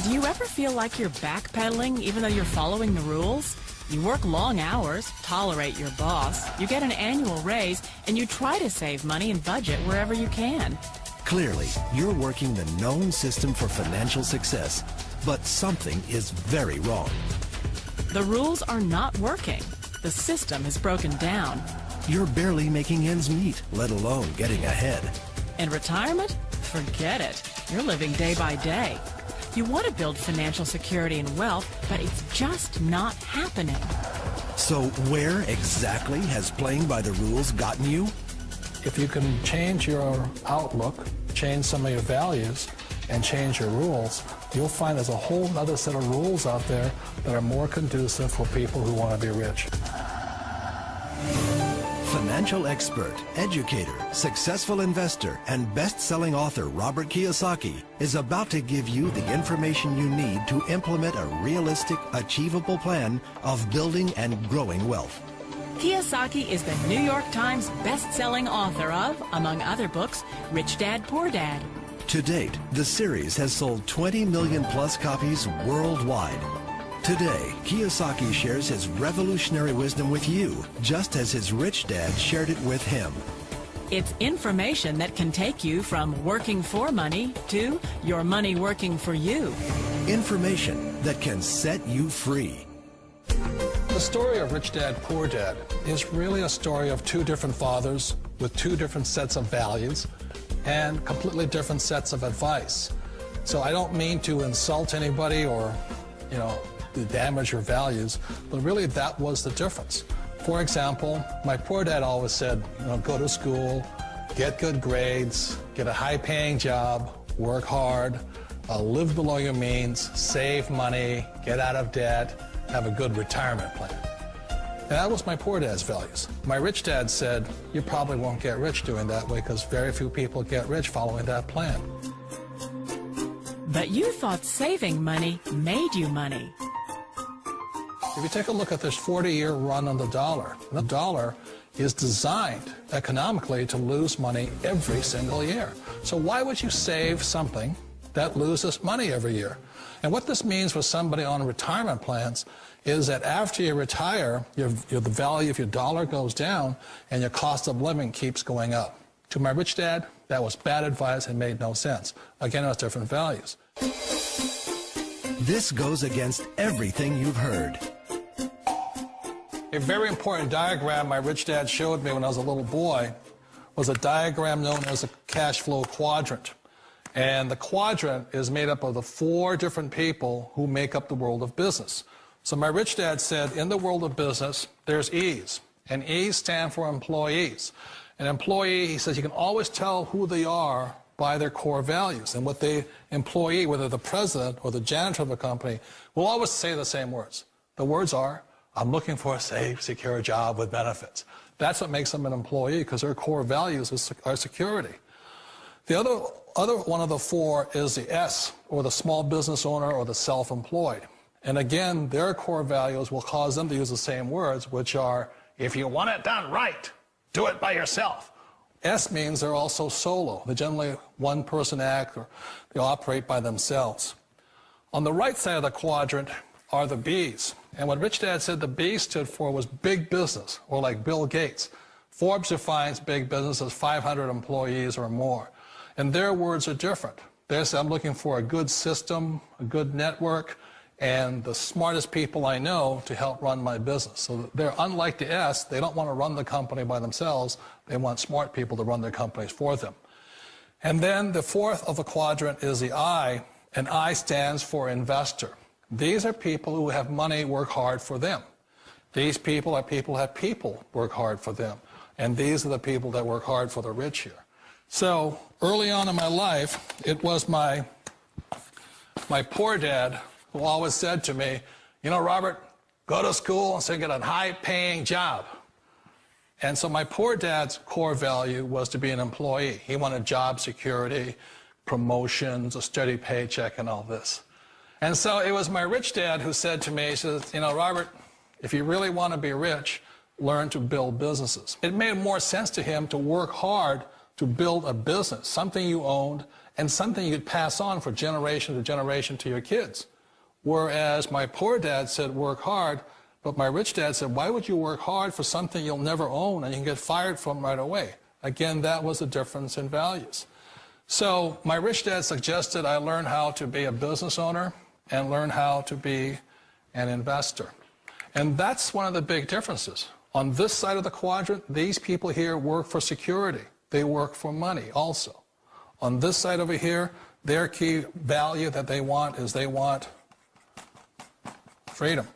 Do you ever feel like you're backpedaling even though you're following the rules? You work long hours, tolerate your boss, you get an annual raise, and you try to save money and budget wherever you can. Clearly, you're working the known system for financial success, but something is very wrong. The rules are not working. The system is broken down. You're barely making ends meet, let alone getting ahead. And retirement? Forget it. You're living day by day. You want to build financial security and wealth, but it's just not happening. So where exactly has playing by the rules gotten you? If you can change your outlook, change some of your values, and change your rules, you'll find there's a whole other set of rules out there that are more conducive for people who want to be rich. Financial expert, educator, successful investor, and best-selling author Robert Kiyosaki is about to give you the information you need to implement a realistic, achievable plan of building and growing wealth. Kiyosaki is the New York Times best-selling author of, among other books, Rich Dad, Poor Dad. To date, the series has sold 20 million plus copies worldwide. Today, Kiyosaki shares his revolutionary wisdom with you, just as his rich dad shared it with him. It's information that can take you from working for money to your money working for you. Information that can set you free. The story of Rich Dad, Poor Dad is really a story of two different fathers with two different sets of values and completely different sets of advice. So I don't mean to insult anybody or, to damage your values, but really that was the difference. For example, my poor dad always said, go to school, get good grades, get a high-paying job, work hard, live below your means, save money, get out of debt, have a good retirement plan. And that was my poor dad's values. My rich dad said, you probably won't get rich doing that way because very few people get rich following that plan. But you thought saving money made you money. If you take a look at this 40-year run on the dollar is designed economically to lose money every single year. So why would you save something that loses money every year? And what this means for somebody on retirement plans is that after you retire, the value of your dollar goes down and your cost of living keeps going up. To my rich dad, that was bad advice and made no sense. Again, it was different values. This goes against everything you've heard. A very important diagram my rich dad showed me when I was a little boy was a diagram known as a cash flow quadrant. And the quadrant is made up of the 4 different people who make up the world of business. So my rich dad said, in the world of business, there's E's, and E's stand for employees. An employee, he says, you can always tell who they are by their core values. And what the employee, whether the president or the janitor of a company, will always say the same words. The words are, I'm looking for a safe, secure job with benefits. That's what makes them an employee, because their core values are security. The other one of the 4 is the S, or the small business owner or the self-employed. And again, their core values will cause them to use the same words, which are, if you want it done right, do it by yourself. S means they're also solo. They're generally one-person act, or they operate by themselves. On the right side of the quadrant are the B's. And what Rich Dad said the B stood for was big business, or like Bill Gates. Forbes defines big business as 500 employees or more. And their words are different. They say, I'm looking for a good system, a good network, and the smartest people I know to help run my business. So they're unlike the S. They don't want to run the company by themselves. They want smart people to run their companies for them. And then the 4th of the quadrant is the I, and I stands for investor. These are people who have money work hard for them. These people are people who have people work hard for them. And these are the people that work hard for the rich here. So early on in my life, it was my poor dad who always said to me, Robert, go to school and so get a high-paying job. And so my poor dad's core value was to be an employee. He wanted job security, promotions, a steady paycheck, and all this. And so it was my rich dad who said to me, he says, Robert, if you really want to be rich, learn to build businesses. It made more sense to him to work hard to build a business, something you owned and something you could pass on for generation to generation to your kids. Whereas my poor dad said, work hard, but my rich dad said, why would you work hard for something you'll never own and you can get fired from right away? Again, that was the difference in values. So my rich dad suggested I learn how to be a business owner and learn how to be an investor. And that's one of the big differences. On this side of the quadrant, these people here work for security. They work for money also. On this side over here, their key value that they want is they want freedom.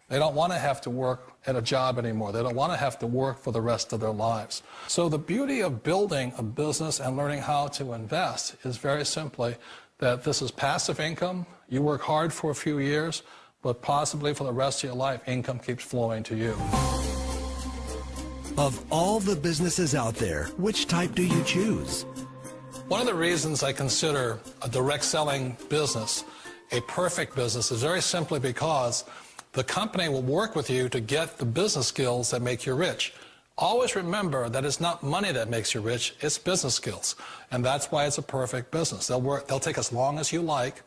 They don't want to have to work at a job anymore. They don't want to have to work for the rest of their lives. So the beauty of building a business and learning how to invest is very simply that this is passive income. You work hard for a few years, but possibly for the rest of your life, income keeps flowing to you. Of all the businesses out there, which type do you choose? One of the reasons I consider a direct selling business a perfect business is very simply because the company will work with you to get the business skills that make you rich. Always remember that it's not money that makes you rich, it's business skills. And that's why it's a perfect business. They'll take as long as you like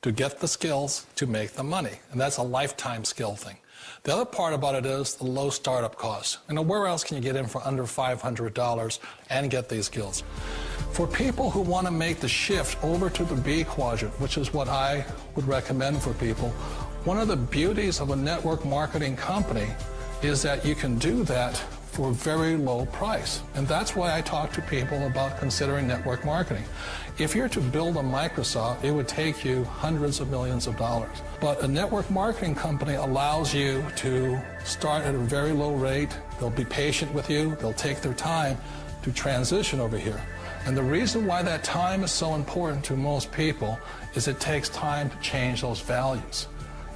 to get the skills to make the money. And that's a lifetime skill thing. The other part about it is the low startup cost. Where else can you get in for under $500 and get these skills? For people who want to make the shift over to the B quadrant, which is what I would recommend for people, one of the beauties of a network marketing company is that you can do that for a very low price. And that's why I talk to people about considering network marketing. If you're to build a Microsoft, it would take you hundreds of millions of dollars. But a network marketing company allows you to start at a very low rate. They'll be patient with you. They'll take their time to transition over here. And the reason why that time is so important to most people is it takes time to change those values.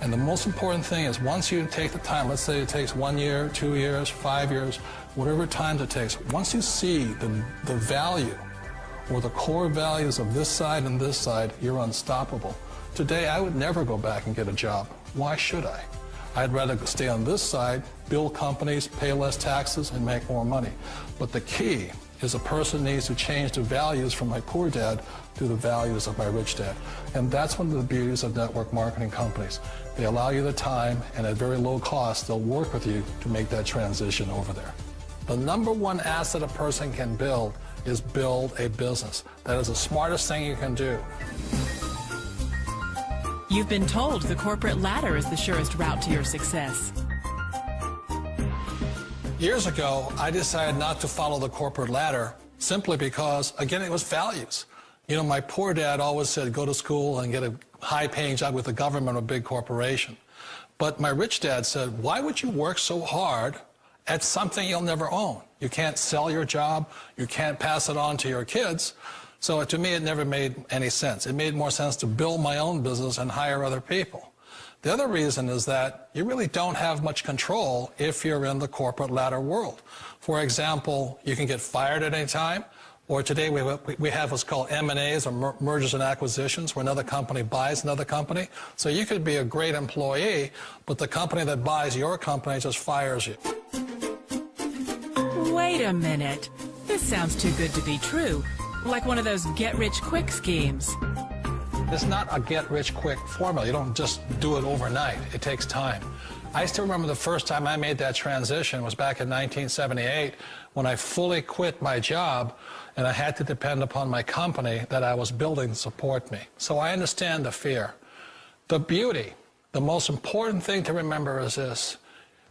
And the most important thing is once you take the time, let's say it takes 1 year, 2 years, 5 years, whatever time it takes, once you see the value or the core values of this side and this side, you're unstoppable. Today, I would never go back and get a job. Why should I? I'd rather stay on this side, build companies, pay less taxes, and make more money. But the key is a person needs to change the values from my poor dad to the values of my rich dad. And that's one of the beauties of network marketing companies. They allow you the time, and at very low cost, they'll work with you to make that transition over there. The number one asset a person can build is build a business. That is the smartest thing you can do. You've been told the corporate ladder is the surest route to your success. Years ago, I decided not to follow the corporate ladder simply because, again, it was values. You know, my poor dad always said, go to school and get a high-paying job with the government or a big corporation. But my rich dad said, why would you work so hard at something you'll never own? You can't sell your job. You can't pass it on to your kids. So to me, it never made any sense. It made more sense to build my own business and hire other people. The other reason is that you really don't have much control if you're in the corporate ladder world. For example, you can get fired at any time, or today we have what's called M&As, or mergers and acquisitions, where another company buys another company. So you could be a great employee, but the company that buys your company just fires you. Wait a minute. This sounds too good to be true. Like one of those get-rich-quick schemes. It's not a get-rich-quick formula. You don't just do it overnight. It takes time. I still remember the first time I made that transition was back in 1978 when I fully quit my job and I had to depend upon my company that I was building to support me. So I understand the fear. The beauty, the most important thing to remember is this.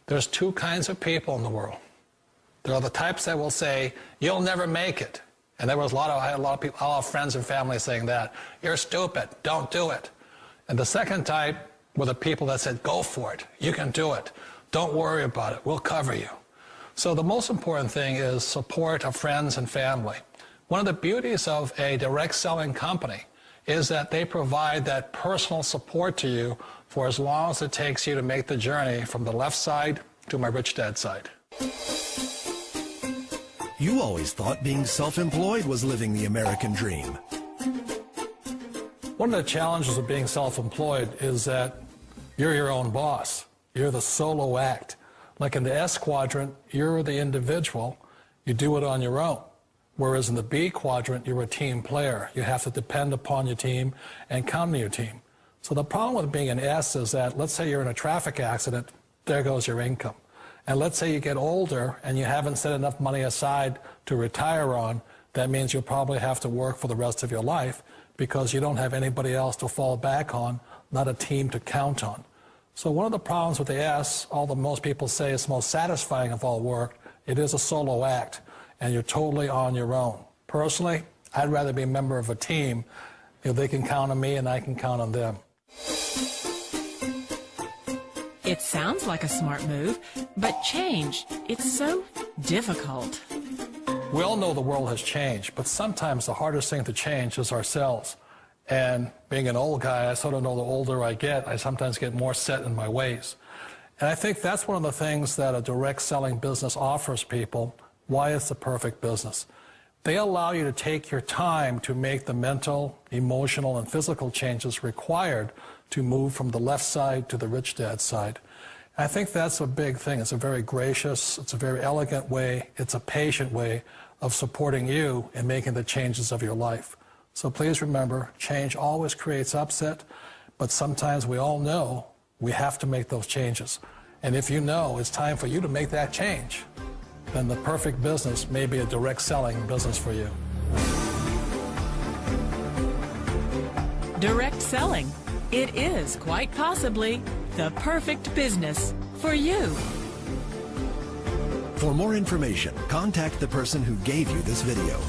There's two kinds of people in the world. There are the types that will say, you'll never make it. And I had a lot of people, a lot of friends and family saying that. You're stupid, don't do it. And the second type were the people that said, go for it, you can do it. Don't worry about it, we'll cover you. So the most important thing is support of friends and family. One of the beauties of a direct selling company is that they provide that personal support to you for as long as it takes you to make the journey from the left side to my rich dad side. You always thought being self-employed was living the American dream. One of the challenges of being self-employed is that you're your own boss. You're the solo act. Like in the S quadrant, you're the individual. You do it on your own. Whereas in the B quadrant, you're a team player. You have to depend upon your team and count on your team. So the problem with being an S is that, let's say you're in a traffic accident, there goes your income. And let's say you get older and you haven't set enough money aside to retire on, that means you'll probably have to work for the rest of your life because you don't have anybody else to fall back on, not a team to count on. So one of the problems with the S, although most people say it's most satisfying of all work, it is a solo act, and you're totally on your own. Personally, I'd rather be a member of a team if they can count on me and I can count on them. It sounds like a smart move, but change, it's so difficult. We all know the world has changed, but sometimes the hardest thing to change is ourselves. And being an old guy, I sort of know the older I get, I sometimes get more set in my ways. And I think that's one of the things that a direct selling business offers people, why it's the perfect business. They allow you to take your time to make the mental, emotional, and physical changes required to move from the left side to the rich dad side. I think that's a big thing. It's a very gracious, it's a very elegant way, it's a patient way of supporting you in making the changes of your life. So please remember, change always creates upset, but sometimes we all know we have to make those changes. And if you know it's time for you to make that change, then the perfect business may be a direct selling business for you. Direct selling. It is quite possibly the perfect business for you. For more information, contact the person who gave you this video.